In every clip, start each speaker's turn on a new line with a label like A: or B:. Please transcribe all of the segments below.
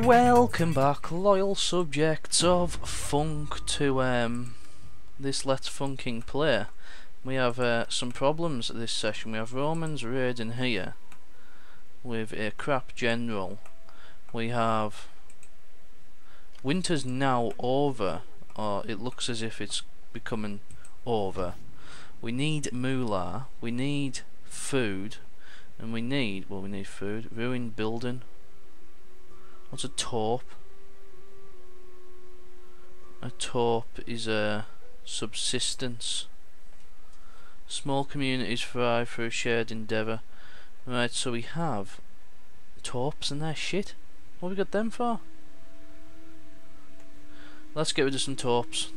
A: Welcome back, loyal subjects of funk, to this Let's Funking play. We have some problems this session. We have Romans raiding here with a crap general. We have winter's now over, or it looks as if it's becoming over. We need moolah, we need food, and we need food, ruined building. What's a torp? A torp is a subsistence. Small communities thrive through shared endeavour. Right, so we have torps and they're shit. What have we got them for? Let's get rid of some torps.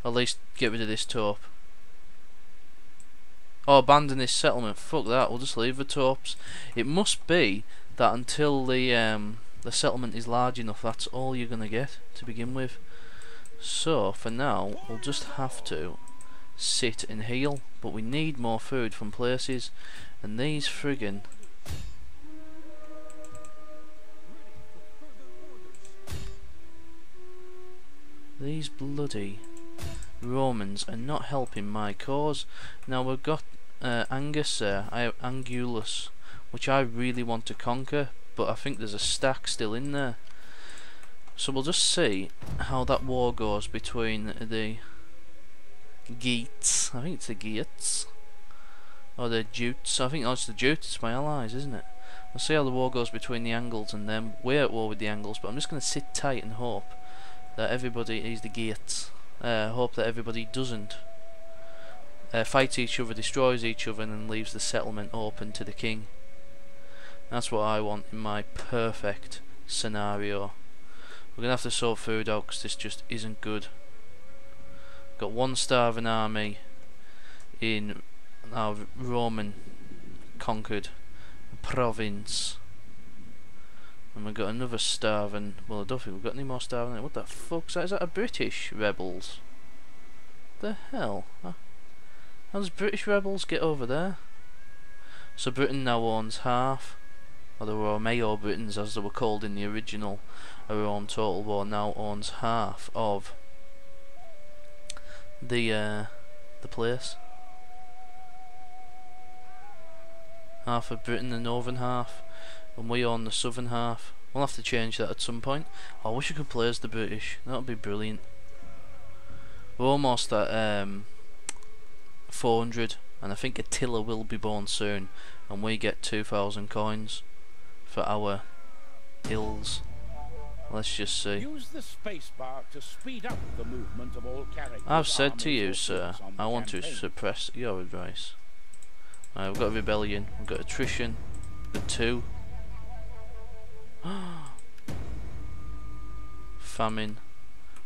A: At least get rid of this torp. Oh, abandon this settlement. Fuck that. We'll just leave the torps. It must be that until the settlement is large enough, that's all you're gonna get to begin with. So for now, we'll just have to sit and heal. But we need more food from places, and these friggin' these bloody Romans are not helping my cause. Now we've got Angus there, I have Angulus, which I really want to conquer, but I think there's a stack still in there. So we'll just see how that war goes between the Geats, I think it's the Geats, or the Jutes, I think it's the Jutes, my allies, isn't it? We'll see how the war goes between the Angles and them. We're at war with the Angles, but I'm just going to sit tight and hope that everybody is the Geats. Hope that everybody doesn't fight each other, destroys each other, and then leaves the settlement open to the king. That's what I want in my perfect scenario. We're gonna have to sort food out because this just isn't good. Got one starving army in our Roman conquered province, and we've got another starving. Well, I don't think we've got any more starving. What the fuck's that? Is that a British rebels? The hell? How does British rebels get over there? So Britain now owns half, or the Romeo Britons as they were called in the original Rome Total War, now owns half of the place. Half of Britain, the northern half, and we own the southern half. We'll have to change that at some point. I wish I could play as the British. That would be brilliant. We're almost at 400, and I think Attila will be born soon, and we get 2,000 coins for our hills. Let's just see.
B: Use the space bar to speed up the movement of all characters.
A: I've said to you, sir, I want to suppress your advice. We've got a rebellion, we've got attrition, the 2. Famine.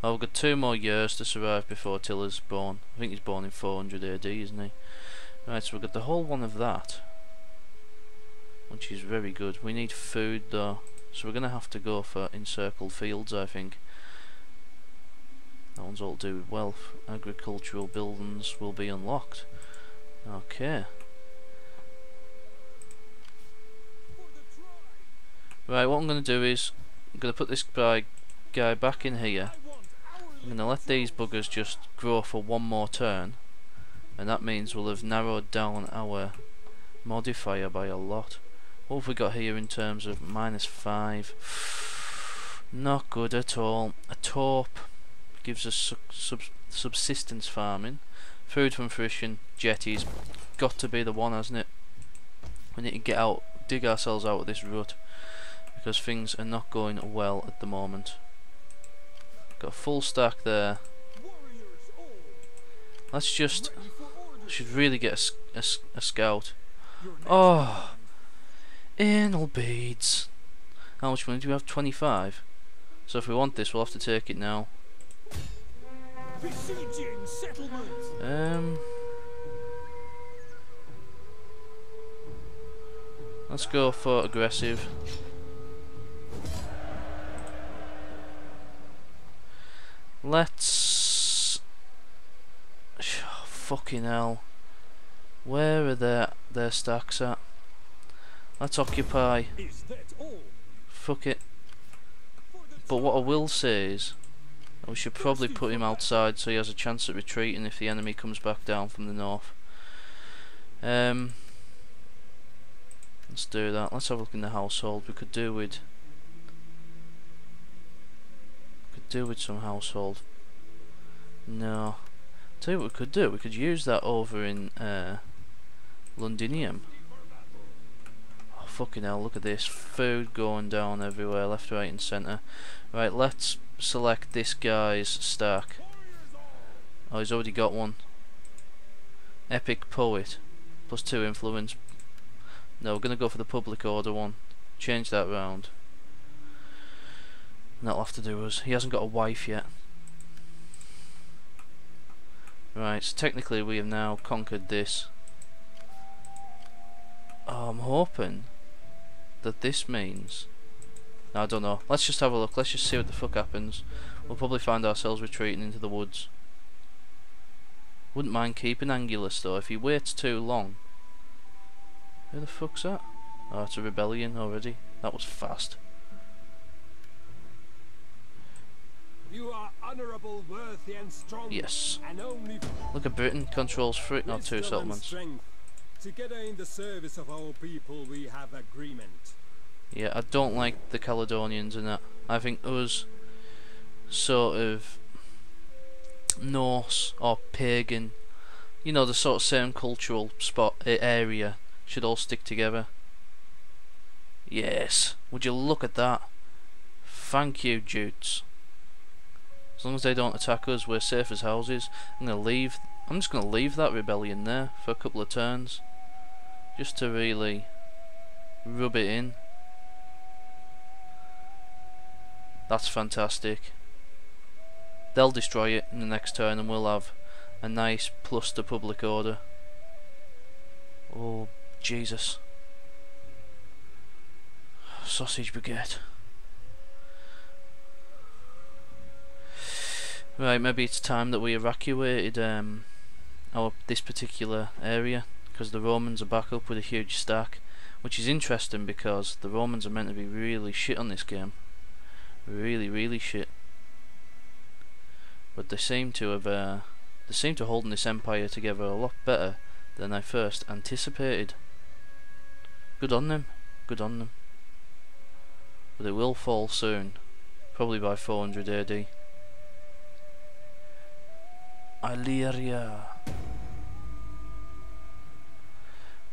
A: Oh, we've got 2 more years to survive before Attila's born. I think he's born in 400 AD, isn't he? Right, so we've got the whole one of that, which is very good. We need food though, so we're going to have to go for encircled fields, I think. That one's all to do with wealth. Agricultural buildings will be unlocked. Okay. Right, what I'm going to do is I'm going to put this guy back in here. I'm going to let these buggers just grow for one more turn, and that means we'll have narrowed down our modifier by a lot. What have we got here in terms of -5? Not good at all. A torp gives us subsistence farming. Food from fishing, jetties. Got to be the one, hasn't it? We need to get out, dig ourselves out of this rut, because things are not going well at the moment. Got a full stack there. Let's just... should really get a scout. Oh! Anal beads. How much money do we have? 25. So if we want this, we'll have to take it now. Let's go for aggressive. Let's... fucking hell. Where are their stacks at? Let's occupy.
B: Is that all?
A: Fuck it. But what I will say is, we should probably put him outside so he has a chance at retreating if the enemy comes back down from the north. Let's do that. Let's have a look in the household. We could do with some household. No. Tell you what we could do. We could use that over in Londinium. Oh fucking hell! Look at this food going down everywhere, left, right, and centre. Right, let's select this guy's stack. Oh, he's already got one. Epic poet, +2 influence. No, we're gonna go for the public order one. Change that round. And that'll have to do us. He hasn't got a wife yet. Right, so technically we have now conquered this. Oh, I'm hoping that this means... No, I don't know. Let's just have a look. Let's just see what the fuck happens. We'll probably find ourselves retreating into the woods. Wouldn't mind keeping Angulus though. If he waits too long... Who the fuck's that? Oh, it's a rebellion already. That was fast.
C: You are honourable, worthy, and strong.
A: Yes.
C: And only
A: Look at Britain controls 2
C: wisdom
A: settlements.
C: and strength. Together in the service of our people, we have agreement.
A: Yeah, I don't like the Caledonians in that. I think us sort of Norse or pagan, you know, the sort of same cultural area should all stick together. Yes. Would you look at that? Thank you, Jutes. As long as they don't attack us, we're safe as houses. I'm just gonna leave that rebellion there for a couple of turns, just to really rub it in. That's fantastic. They'll destroy it in the next turn, and we'll have a nice plus to public order. Oh Jesus! Sausage baguette. Right, maybe it's time that we evacuated this particular area, because the Romans are back up with a huge stack, which is interesting because the Romans are meant to be really shit on this game, really shit. But they seem to have holding this empire together a lot better than I first anticipated. Good on them, good on them. But it will fall soon, probably by 400 AD. Illyria.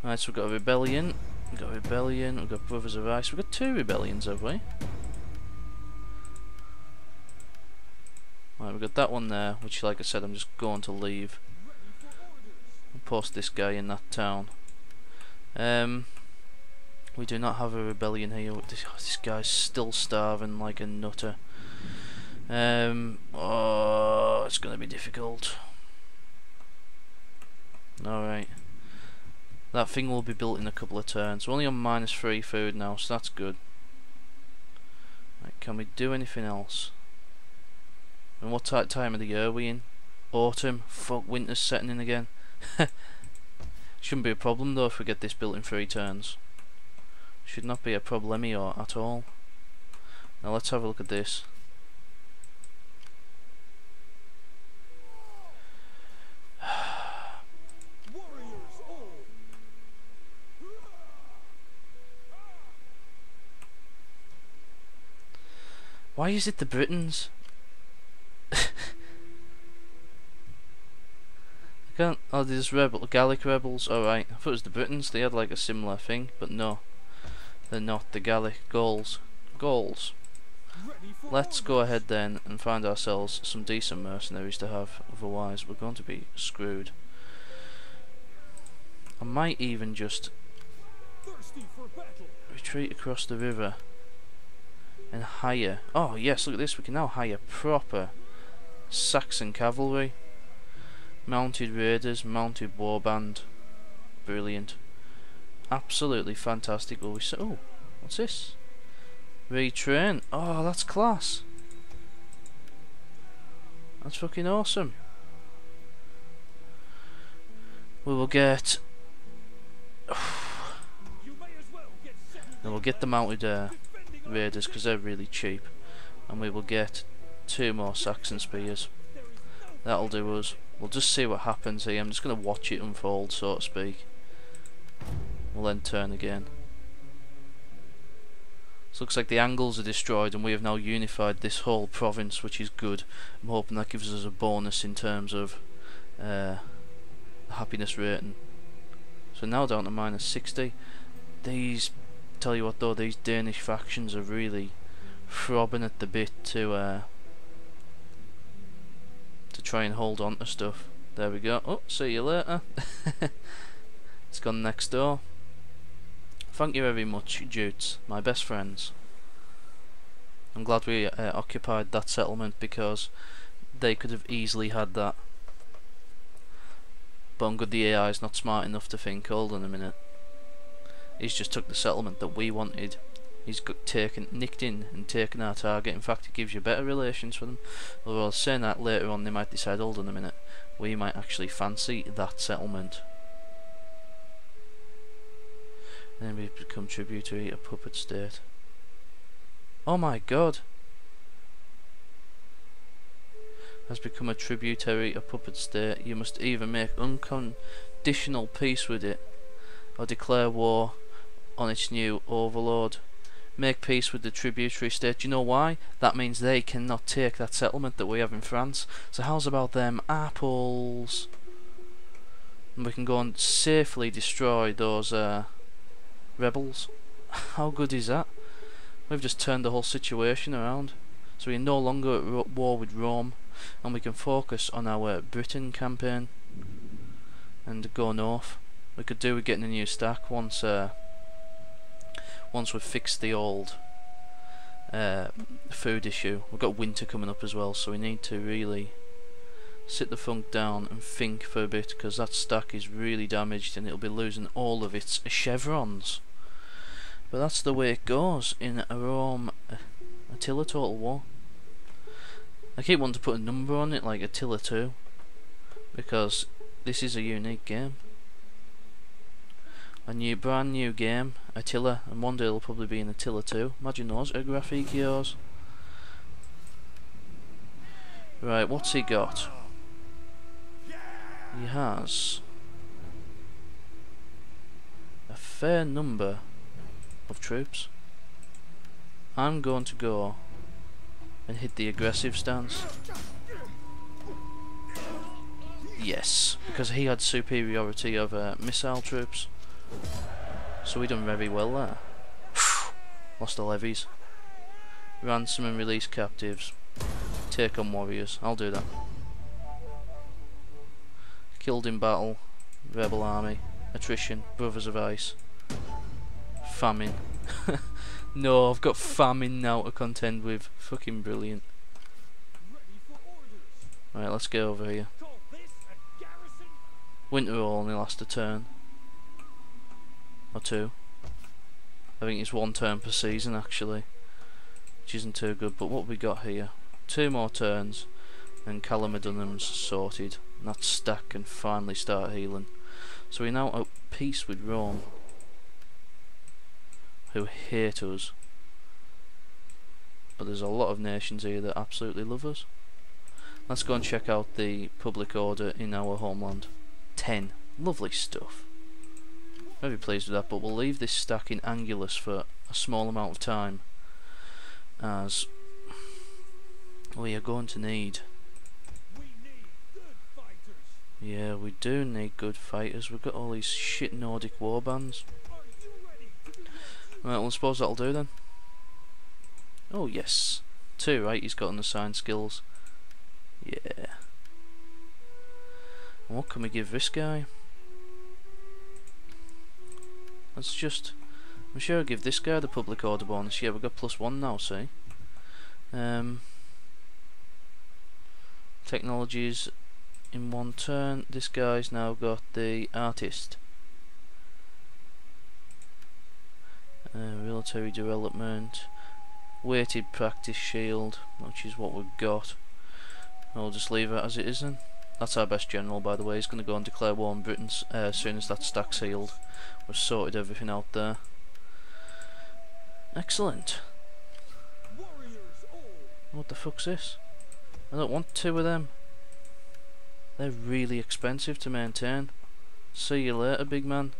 A: Right, so we've got a rebellion. We've got Brothers of Ice. We've got 2 rebellions, have we? Right, we've got that one there, which, like I said, I'm just going to leave. I'll post this guy in that town. We do not have a rebellion here. This guy's still starving like a nutter. Oh, it's gonna be difficult. Alright. That thing will be built in a couple of turns. We're only on -3 food now, so that's good. Right, can we do anything else? And what time of the year are we in? Autumn? Fuck, winter's setting in again. Shouldn't be a problem though if we get this built in 3 turns. Should not be a problemio at all. Now let's have a look at this. Why is it the Britons? Oh, there's Gallic rebels. Alright, I thought it was the Britons. They had like a similar thing, but no, they're not. The Gallic Gauls. Let's go ahead then and find ourselves some decent mercenaries to have. Otherwise, we're going to be screwed. I might even just retreat across the river and hire. Oh yes, look at this. We can now hire proper Saxon cavalry. Mounted raiders, mounted warband. Brilliant. Absolutely fantastic. Will we say, oh, what's this? Retrain. Oh, that's class. That's fucking awesome. We will get... And we'll get the mounted raiders because they're really cheap. And we will get 2 more Saxon spears. That'll do us. We'll just see what happens here. I'm just going to watch it unfold, so to speak. We'll then turn again. So looks like the Angles are destroyed and we have now unified this whole province, which is good. I'm hoping that gives us a bonus in terms of happiness rating. So now down to -60. These, tell you what though, these Danish factions are really throbbing at the bit to try and hold on to stuff. There we go. Oh, see you later. It's gone next door. Thank you very much, Jutes, my best friends. I'm glad we occupied that settlement because they could have easily had that. But I'm good the AI is not smart enough to think, hold on a minute. He's just took the settlement that we wanted. He's nicked in and taken our target. In fact, it gives you better relations with them. Although I was saying that later on they might decide, hold on a minute, we might actually fancy that settlement. And then we become tributary, a puppet state. Oh my god! Has become a tributary, a puppet state. You must either make unconditional peace with it or declare war on its new overlord. Make peace with the tributary state. Do you know why? That means they cannot take that settlement that we have in France. So how's about them apples? And we can go and safely destroy those rebels. How good is that? We've just turned the whole situation around. So we're no longer at war with Rome, and we can focus on our Britain campaign and go north. We could do with getting a new stack once we've fixed the old food issue. We've got winter coming up as well, so we need to really sit the funk down and think for a bit, because that stack is really damaged and it'll be losing all of its chevrons. But that's the way it goes in a Rome Attila Total War. I keep wanting to put a number on it, like Attila 2, because this is a unique game. A brand new game, Attila, and one day it'll probably be in Attila 2. Imagine those graphics. Right, what's he got? He has a fair number of troops. I'm going to go and hit the aggressive stance. Yes, because he had superiority over missile troops. So we done very well there. Lost the levies. Ransom and release captives. Take on warriors. I'll do that. Killed in battle. Rebel army. Attrition. Brothers of Ice. Famine. No, I've got famine now to contend with. Fucking brilliant. Right, let's go over here. Winter will only last a turn. Or 2. I think it's 1 turn per season actually, which isn't too good. But what we got here, 2 more turns and Calamidunum's sorted, and that stack can finally start healing. So we're now at peace with Rome, who hate us, but there's a lot of nations here that absolutely love us. Let's go and check out the public order in our homeland. 10. Lovely stuff. Very pleased with that, but we'll leave this stack in Angulus for a small amount of time, as we are going to need... Yeah, we do need good fighters. We've got all these shit Nordic warbands. Right, well I suppose that'll do then. Oh yes, 2, right, he's got unassigned skills. Yeah. And what can we give this guy? Let's just... I'm sure I'll give this guy the public order bonus. Yeah, we've got +1 now, see? Technologies in 1 turn. This guy's now got the artist. Military development. Weighted practice shield, which is what we've got. I'll just leave it as it is then. That's our best general, by the way. He's going to go and declare war on Britain as soon as that stack's healed. We've sorted everything out there. Excellent.
C: Warriors all.
A: What the fuck's this? I don't want two of them. They're really expensive to maintain. See you later, big man.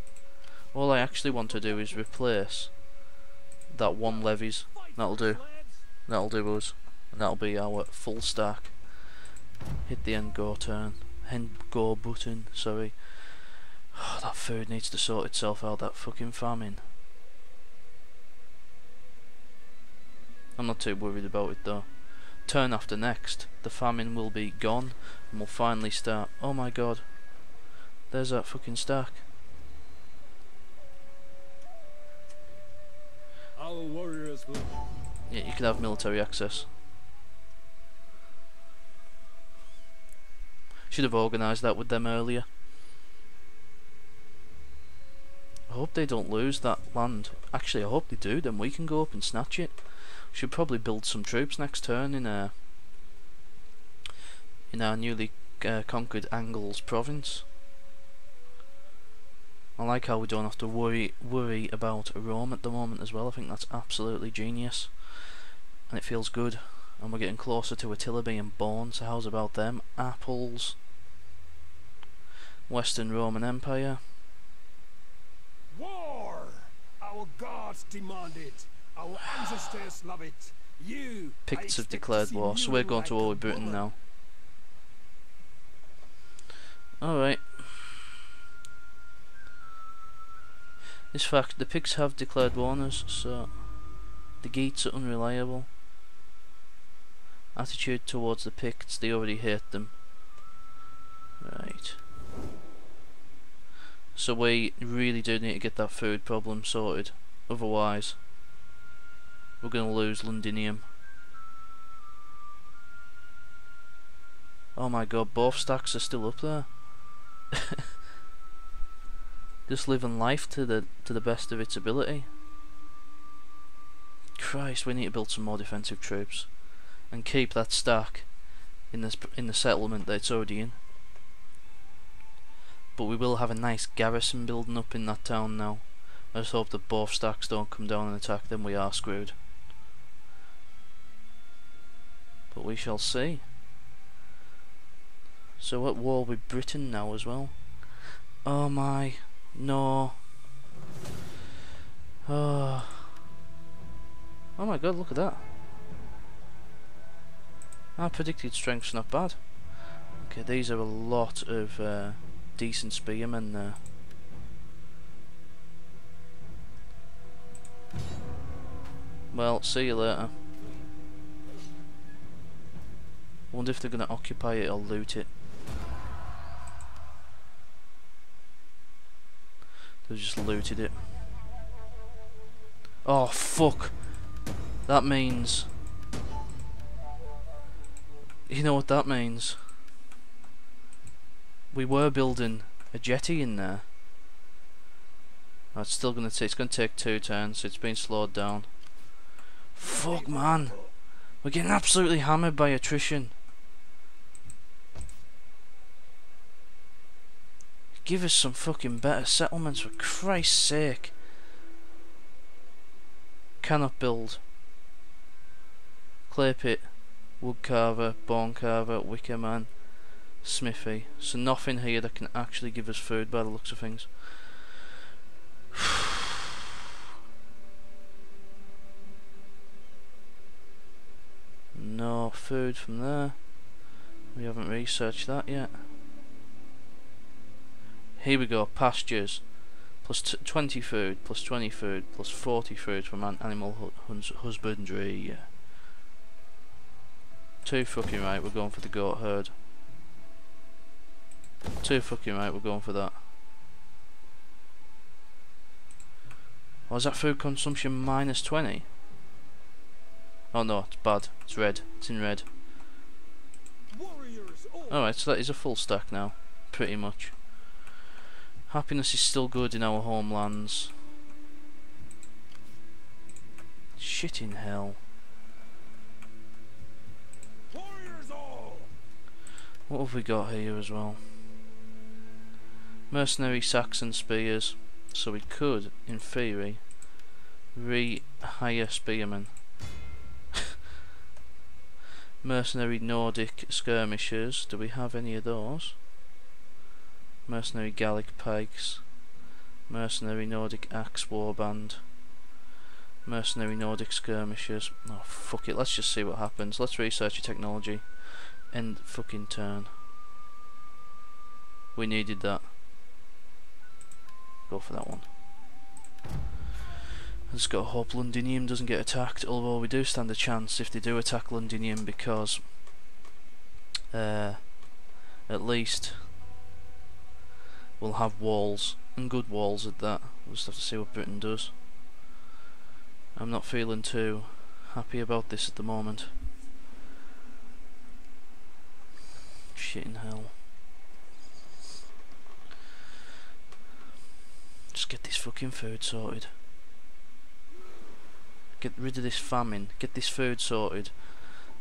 A: All I actually want to do is replace that one levies. That'll do. That'll do us. And that'll be our full stack. Hit the end go button, sorry. Oh, that food needs to sort itself out, that fucking famine. I'm not too worried about it though. Turn after next, the famine will be gone and we'll finally start. Oh my god. There's that fucking stack.
C: Our warriors will.
A: Yeah, you can have military access. Should have organised that with them earlier. I hope they don't lose that land. Actually, I hope they do, then we can go up and snatch it. Should probably build some troops next turn in our newly conquered Angles province. I like how we don't have to worry about Rome at the moment as well. I think that's absolutely genius, and it feels good. And we're getting closer to Attila being born. So how's about them apples? Western Roman Empire.
C: War! Our gods demand it. Our ancestors love it. You.
A: Picts have declared war, so we're going to war with Britain now. Alright. This fact, the Picts have declared war on us, so the Geats are unreliable. Attitude towards the Picts, they already hate them. Right. So we really do need to get that food problem sorted, otherwise we're going to lose Londinium. Oh my god, both stacks are still up there. Just living life to the best of its ability. Christ, we need to build some more defensive troops and keep that stack in the settlement that it's already in. But we will have a nice garrison building up in that town now. I just hope that both stacks don't come down and attack, then we are screwed. But we shall see. So at war with Britain now as well. Oh my, no. Oh my god, look at that. Our predicted strength's not bad. Okay, these are a lot of decent spearmen there. Well, see you later. Wonder if they're gonna occupy it or loot it. They've just looted it. Oh fuck! That means... You know what that means? We were building a jetty in there. It's still gonna take 2 turns, so it's been slowed down. Fuck man! We're getting absolutely hammered by attrition. Give us some fucking better settlements, for Christ's sake. Cannot build. Clay pit, wood carver, bone carver, wicker man, smithy. So nothing here that can actually give us food by the looks of things. No food from there. We haven't researched that yet. Here we go, pastures. Plus 20 food, plus 20 food, plus 40 food from animal husbandry. Too fucking right, we're going for the goat herd. Too fucking right, we're going for that. Oh, is that food consumption minus 20? Oh no, it's bad. It's red. It's in red. Alright, so that is a full stack now. Pretty much. Happiness is still good in our homelands. Shit in hell. What have we got here as well? Mercenary Saxon spears. So we could, in theory, Rehire spearmen. Mercenary Nordic skirmishers. Do we have any of those? Mercenary Gallic pikes. Mercenary Nordic axe warband. Mercenary Nordic skirmishers. Oh fuck it, let's just see what happens. Let's research your technology. End fucking turn. We needed that. Go for that one. I just gotta hope Londinium doesn't get attacked, although we do stand a chance if they do attack Londinium, because at least we'll have walls, and good walls at that. We'll just have to see what Britain does. I'm not feeling too happy about this at the moment. Shit in hell. Just get this fucking food sorted. Get rid of this famine. Get this food sorted.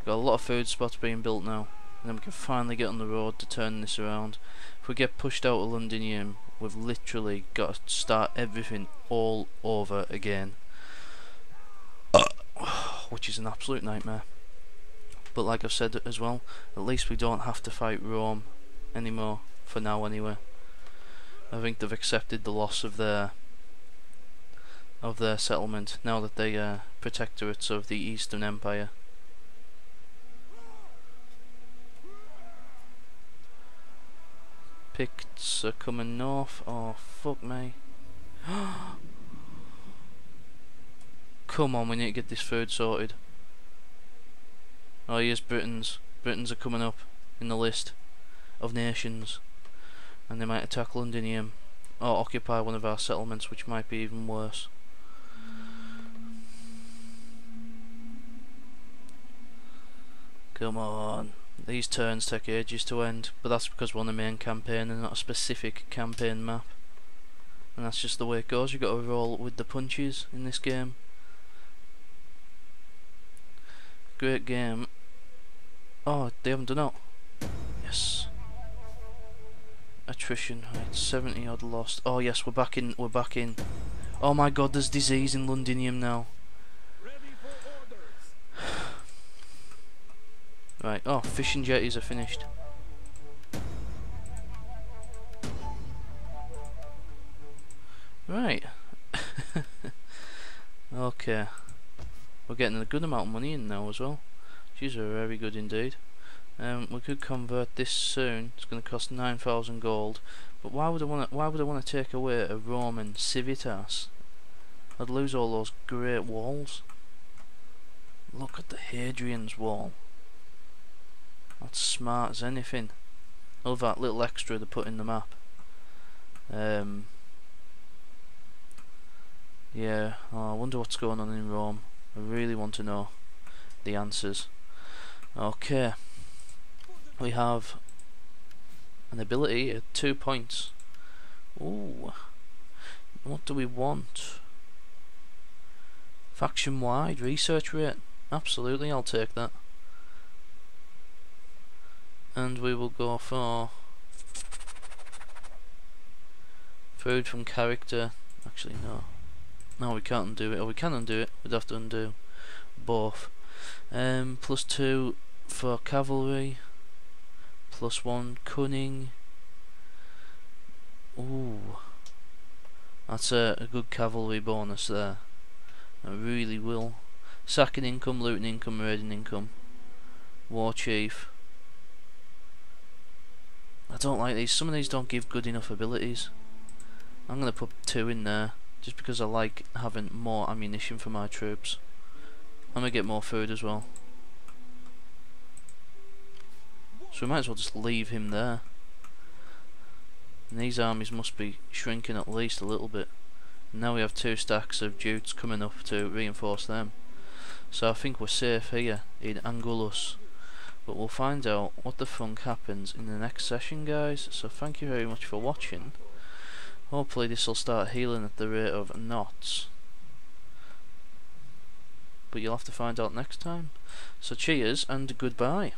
A: Got a lot of food spots being built now. And then we can finally get on the road to turn this around. If we get pushed out of Londinium, we've literally got to start everything all over again. Which is an absolute nightmare. But like I've said as well, at least we don't have to fight Rome anymore, for now anyway. I think they've accepted the loss of their settlement now that they are protectorates of the Eastern Empire. Picts are coming north. Oh fuck me. Come on, we need to get this food sorted. Oh, here's Britons. Britons are coming up in the list of nations, and they might attack Londinium or occupy one of our settlements, which might be even worse. Come on. These turns take ages to end, but that's because we're on a main campaign and not a specific campaign map. And that's just the way it goes. You've got to roll with the punches in this game. Great game. Oh, they haven't done it. Yes. Attrition, right, 70 odd lost. Oh yes, we're back in, Oh my god, there's disease in Londinium now. Right, oh, fishing jetties are finished. Right. Okay. We're getting a good amount of money in now as well. These are very good indeed. We could convert this soon. It's going to cost 9,000 gold. But why would I want to take away a Roman civitas? I'd lose all those great walls. Look at the Hadrian's wall. That's smart as anything. All that little extra they put in the map. Yeah, oh, I wonder what's going on in Rome. I really want to know the answers. Okay. We have an ability at 2 points. Ooh. What do we want? Faction wide research rate. Absolutely, I'll take that. And we will go for food from character. Actually, no. No, we can't undo it. Or we can undo it. We'd have to undo both. +2 for cavalry. +1 cunning. Ooh. That's a good cavalry bonus there. I really will. Sacking income, looting income, raiding income. War chief. I don't like these. Some of these don't give good enough abilities. I'm going to put 2 in there, just because I like having more ammunition for my troops. I'm going to get more food as well. So we might as well just leave him there. And these armies must be shrinking at least a little bit. And now we have 2 stacks of Jutes coming up to reinforce them. So I think we're safe here in Angulus. But we'll find out what the funk happens in the next session, guys. So thank you very much for watching. Hopefully this will start healing at the rate of knots. But you'll have to find out next time. So cheers and goodbye.